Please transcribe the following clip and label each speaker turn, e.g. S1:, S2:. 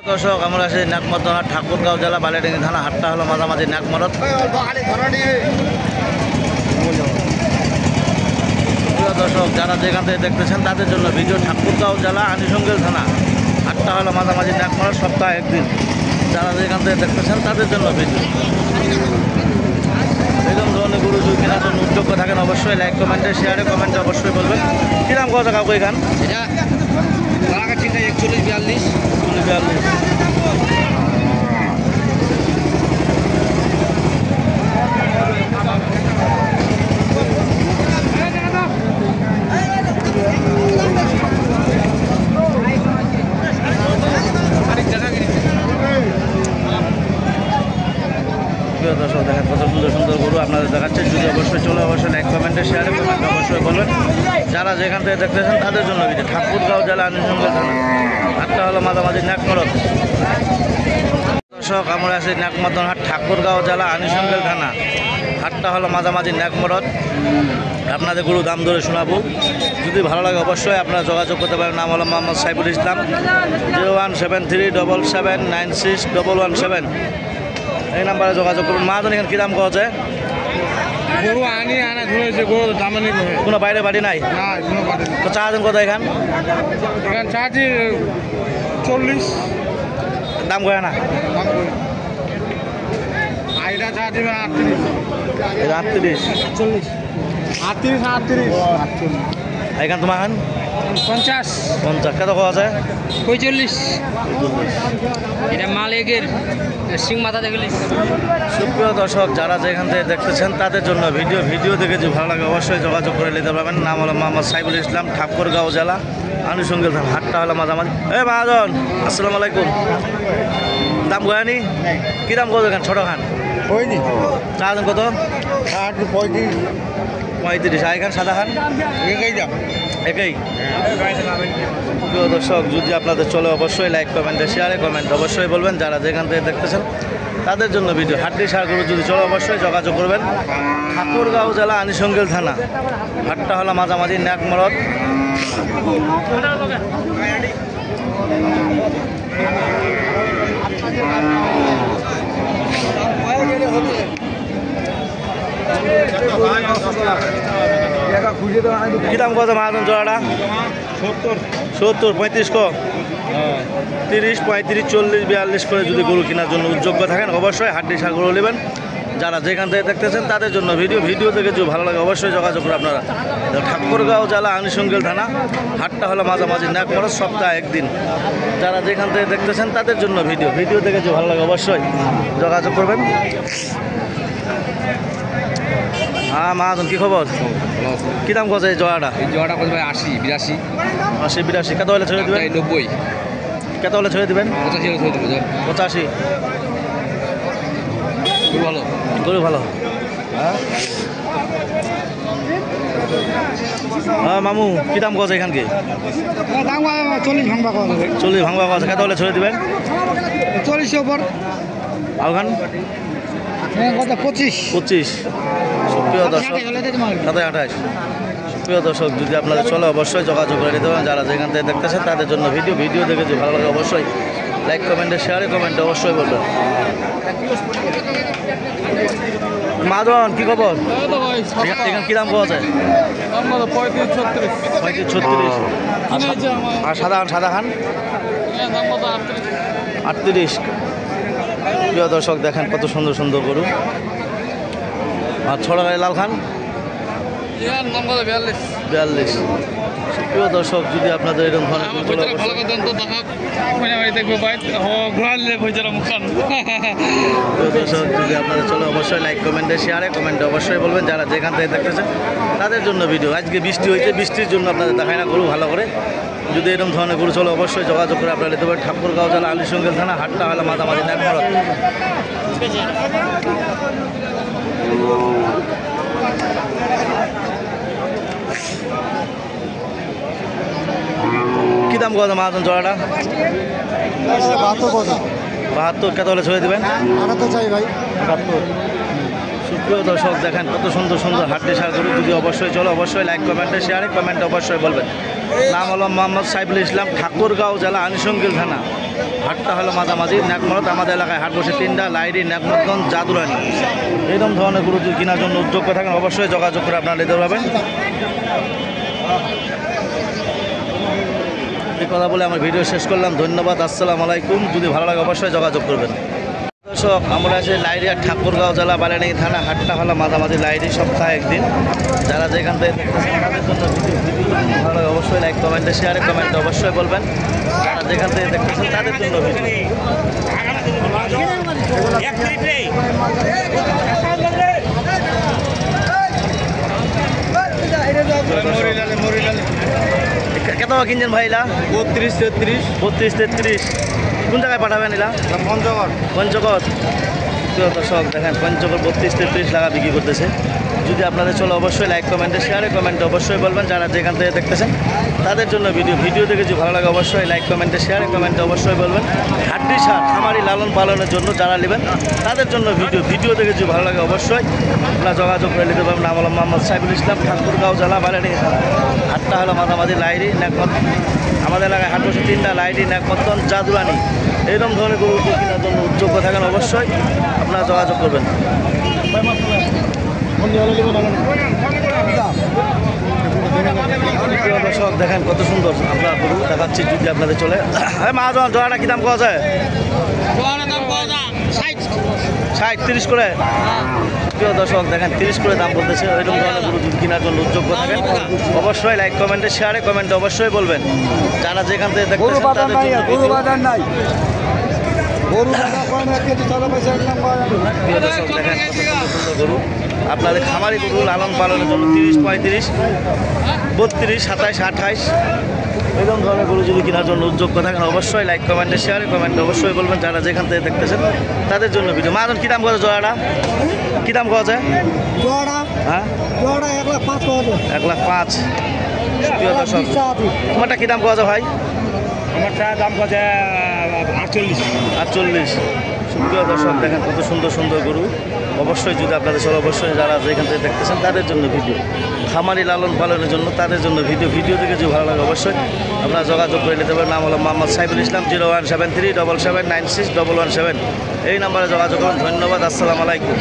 S1: দর্শক আমরা আছি নাকমরদনা ঠাকুরগাঁও জেলা বালিয়াডাঙ্গি থানা। হাটটা হলো মাঝামাঝি নাকমরদ। দর্শক যারা যেখান থেকে দেখতেছেন তাদের জন্য ভিডিও। ঠাকুরগাঁও জেলা আনিসঙ্গেল থানা। হাটটা হলো মাঝামাঝি নাকমরদ, সপ্তাহে একদিন। যারা যেখান থেকে দেখতেছেন তাদের জন্য ভিডিও। এরকম ধরনের গরু যদি কেনার জন্য উদ্যোগ থাকেন অবশ্যই লাইক কমেন্টে শেয়ারে কমেন্টে অবশ্যই বলবেন। কিরাম কথা কাকু এখান
S2: এটা 41-42
S1: দর্শক দেখেন কত সুন্দর সুন্দর গরু আপনাদের দেখাচ্ছে। যদি অবশ্যই চলে অবশ্যই লাইক কমেন্টে শেয়ারে কমেন্টে অবশ্যই বলবেন। যারা যেখান থেকে দেখতেছেন তাদের জন্য ভিডিও। ঠাকুরগাঁও জেলা আনিসঙ্গেল থানা। হাটটা হলো মাঝামাঝি নাকমরদ। দর্শক আমরা আছি নাকমরদন হাট, ঠাকুরগাঁও জেলা আনিসঙ্গেল থানা। হাটটা হলো মাঝামাঝি নাকমরদ। আপনাদের গরু দাম ধরে শোনাবো। যদি ভালো লাগে অবশ্যই আপনারা যোগাযোগ করতে পারেন। নাম হলো মোহাম্মদ সাইফুল ইসলাম। 01737761117 এই নাম্বারে যোগাযোগ করুন। মাহাজন এখানে কী দাম কওয়া যায়?
S2: গরু আনা ধরেছে, গরু দাম নেই,
S1: কোনো বাইরে বাড়ি নাই
S2: না কোনো বাড়ি
S1: তো চা দেন কোথায় এখান?
S2: এখান চার্জি 40
S1: দাম কয় না?
S2: দাম করি আইটা চার্জি 38
S1: 38 এখান তোমার খান
S2: 50
S1: 50 কত কওয়া যায়?
S2: 45 এটা মালিকের সিং মাথা দেখলি।
S1: সুপ্রিয় দর্শক যারা যেখান থেকে দেখতেছেন তাদের জন্য ভিডিও দেখে যদি ভালো লাগে অবশ্যই যোগাযোগ করে নিতে পারবেন। নাম হলো মোহাম্মদ সাইফুল ইসলাম, ঠাকুরগাঁও জেলা আনিসঙ্গেল থানা। হাটটা হলো মাঝামাঝি। মহাজন আসসালামু আলাইকুম। দাম গয়ানি কী দাম কত এখান? ছোটো খান
S2: হয়নি
S1: চা দেন কত? 35 আর এখান সাদা খান একই। প্রিয় দর্শক যদি আপনাদের চলে অবশ্যই লাইক কমেন্টে শেয়ারে কমেন্ট অবশ্যই বলবেন। যারা যেখান থেকে দেখতেছেন তাদের জন্য ভিডিও। হাটটি সার গরু যদি চলে অবশ্যই যোগাযোগ করবেন। ঠাকুরগাঁও জেলা আনিসঙ্গেল থানা। হাটটা হলো মাঝামাঝি নাকমরদ। কি দাম কত মহাজন জোড়াটা? 70 35 কো 30 35 40 42 করে যদি গরু কেনার জন্য উদ্যোগ থাকেন অবশ্যই হাটটি সার গরু নেবেন। যারা যেখান থেকে দেখতেছেন তাদের জন্য ভিডিও থেকে যদি ভালো লাগে অবশ্যই যোগাযোগ করে আপনারা। ঠাকুরগাঁও জেলা আনিসঙ্গেল থানা। হাটটা হলো মাঝামাঝি নাকমরদ, সপ্তাহে একদিন। যারা যেখান থেকে দেখতেছেন তাদের জন্য ভিডিও থেকে যদি ভালো লাগে অবশ্যই যোগাযোগ করবেন। হ্যাঁ মহাজন কী খবর? কী দাম কত এই জোড়াটা?
S2: এই জোড়াটা কত ভাই? 80 82
S1: 82 কত হলে ছেড়ে দেবেন?
S2: 90
S1: কত হলে ছেড়ে দেবেন?
S2: 85 হলে ছেড়ে দেবো।
S1: 85
S2: ভালো
S1: গরু ভালো। হ্যাঁ মামু কী দাম কত এখানকে?
S2: দাম 40 ভাঙবা কথা
S1: 40 ভাঙবা কথা। কত হলে ছেড়ে দেবেন?
S2: 40 ওপর
S1: আলখান
S2: কত 25
S1: সুপ্রিয় দর্শক 28 সুপ্রিয় দর্শক যদি আপনাদের চলে অবশ্যই যোগাযোগ করে নিতে পারেন। যারা যেখান থেকে দেখতেছেন তাদের জন্য ভিডিও দেখে যদি ভালো লাগে অবশ্যই লাইক কমেন্টে শেয়ারে কমেন্টে অবশ্যই বলবেন। মাদন কী খবর? এখানে কী দাম পাওয়া যায়? 35 36 আর সাদা খান 38। প্রিয় দর্শক দেখেন কত সুন্দর সুন্দর গরু। আর ছোট গাড়ি লাল খান 42। প্রিয় দর্শক যদি আপনাদের এরকম ধরনের দর্শক যদি আপনাদের চলে অবশ্যই লাইক কমেন্টে শেয়ারে কমেন্টে অবশ্যই বলবেন। যারা যেখান থেকে দেখতেছেন তাদের জন্য ভিডিও। আজকে বৃষ্টি হয়েছে, বৃষ্টির জন্য আপনাদের দেখায় না গরু ভালো করে। যদি এরকম ধরনের গরু চলে অবশ্যই যোগাযোগ করে আপনারা নিতে পারেন। ঠাকুরগাঁও জেলা আনিসঙ্গেল থানা। হাটটা হলো মাঝামাঝি নাকমরদ। কী দাম কত মহাজন জোড়াটা? 72 কত হলে ছেড়ে দেবেন?
S2: 78 চাই ভাই
S1: 78। সুপ্রিয় দর্শক দেখেন কত সুন্দর সুন্দর হাটটি সার গরু। যদি অবশ্যই চলো অবশ্যই লাইক কমেন্টে শেয়ারে কমেন্টে অবশ্যই বলবেন। নাম হলো মোহাম্মদ সাইফুল ইসলাম, ঠাকুরগাঁও জেলা আনিশঙ্গিল থানা। হাটটা হলো মাঝামাঝি ন্যাকমরত। আমাদের এলাকায় হাট বসে 3টা, লাইরি, ন্যাকমরগঞ্জ, জাদুরানি। এরকম ধরনের গরু যদি কেনার জন্য উদ্যোগ থাকেন অবশ্যই যোগাযোগ করে আপনারা নিতে পারবেন। এই কথা বলে আমার ভিডিও শেষ করলাম। ধন্যবাদ, আসসালামু আলাইকুম। যদি ভালো লাগে অবশ্যই যোগাযোগ করবেন। দর্শক, আমরা আছি লাইরিয়া, ঠাকুরগাঁও জেলা, বালিয়াডাঙ্গি থানা। হাটটা হলো মাঝামাঝি, লাইরি, সপ্তাহে একদিন। যারা যেখান থেকে দেখতেছেন তাদের জন্য ভিডিও ভালো লাগে অবশ্যই লাইক, কমেন্টে, শেয়ারে, কমেন্টে অবশ্যই বলবেন। যারা যেখান থেকে দেখতেছেন তাদের জন্য ভিডিও। কত কিনছেন ভাই এলা?
S2: 32, 33,
S1: 32, 33। কোন জায়গায় পাঠাবেন এলা?
S2: পঞ্চগড়।
S1: পঞ্চগড়। প্রিয় দর্শক, দেখেন পঞ্চগড় 32, 33 টাকা বিক্রি করতেছে। যদি আপনাদের চলে অবশ্যই লাইক, কমেন্টে, শেয়ারে, কমেন্টে অবশ্যই বলবেন। যারা যেখান থেকে দেখতেছেন তাদের জন্য ভিডিও দেখে যদি ভালো লাগে অবশ্যই লাইক, কমেন্টে, শেয়ারে, কমেন্টে অবশ্যই বলবেন। হাড্ডি সার খামারি লালন পালনের জন্য যারা নেবেন তাদের জন্য ভিডিও দেখে যদি ভালো লাগে অবশ্যই আপনারা যোগাযোগ করে নিতে পারবেন। নাম হলো মোহাম্মদ সাইফুল ইসলাম, ঠাকুরগাঁও জেলা, বালিয়াডাঙ্গি থানা। হাটটা হলো মাঝামাঝি, লাইরি, ন্যাকমত। আমাদের এলাকায় হাট বসে 3টা, লাইরি, ন্যাকমতগঞ্জ, জাদুরানি। এরকম ধরনের গরু কেনার জন্য উদ্যোগ থাকেন অবশ্যই আপনারা যোগাযোগ করবেন। প্রিয় দর্শক, দেখেন কত সুন্দর আমরা গরু দেখাচ্ছি। যদি আপনাদের চলে মা জোড়াটা কি দাম পাওয়া যায়? 60, 30 করে। প্রিয় দর্শক, দেখেন 30 করে দাম বলতেছে। ওইরকম ধরনের গরু যদি কেনার জন্য উদ্যোগ থাকেন অবশ্যই লাইক, কমেন্টে, শেয়ারে, কমেন্টে অবশ্যই বলবেন। যারা যেখান থেকে দেখতেছেন তাদের জন্য ভিডিও। প্রিয় দর্শক, দেখেন কত সুন্দর সুন্দর গরু। আপনাদের খামারি গরু লালন পালনের জন্য 30, 35, 32, 27, 28 এরকম ধরনের গরু যদি কেনার জন্য উদ্যোগ থাকেন অবশ্যই লাইক, কমেন্টে, শেয়ারে, কমেন্টে অবশ্যই বলবেন। যারা যেখান থেকে দেখতেছেন তাদের জন্য ভিডিও। মাজন কী দাম করা জোড়াটা? কী দাম করা যায়? হ্যাঁ, 1,05,000। প্রিয় দর্শক, তোমারটা কী দাম করা যায় ভাই?
S2: আমারটা দাম কত? 48।
S1: 48। প্রিয় দর্শক, দেখেন কত সুন্দর সুন্দর গরু। অবশ্যই যদি আপনাদের সব অবশ্যই যারা যেখান থেকে দেখতেছেন তাদের জন্য ভিডিও। খামারি লালন পালনের জন্য তাদের জন্য ভিডিও দেখে যদি ভালো লাগে অবশ্যই আপনারা যোগাযোগ করে নিতে পারেন। নাম হলো মোহাম্মদ সাইফুল ইসলাম। 0173 7796117 এই নাম্বারে যোগাযোগ করুন। ধন্যবাদ, আসসালামু আলাইকুম।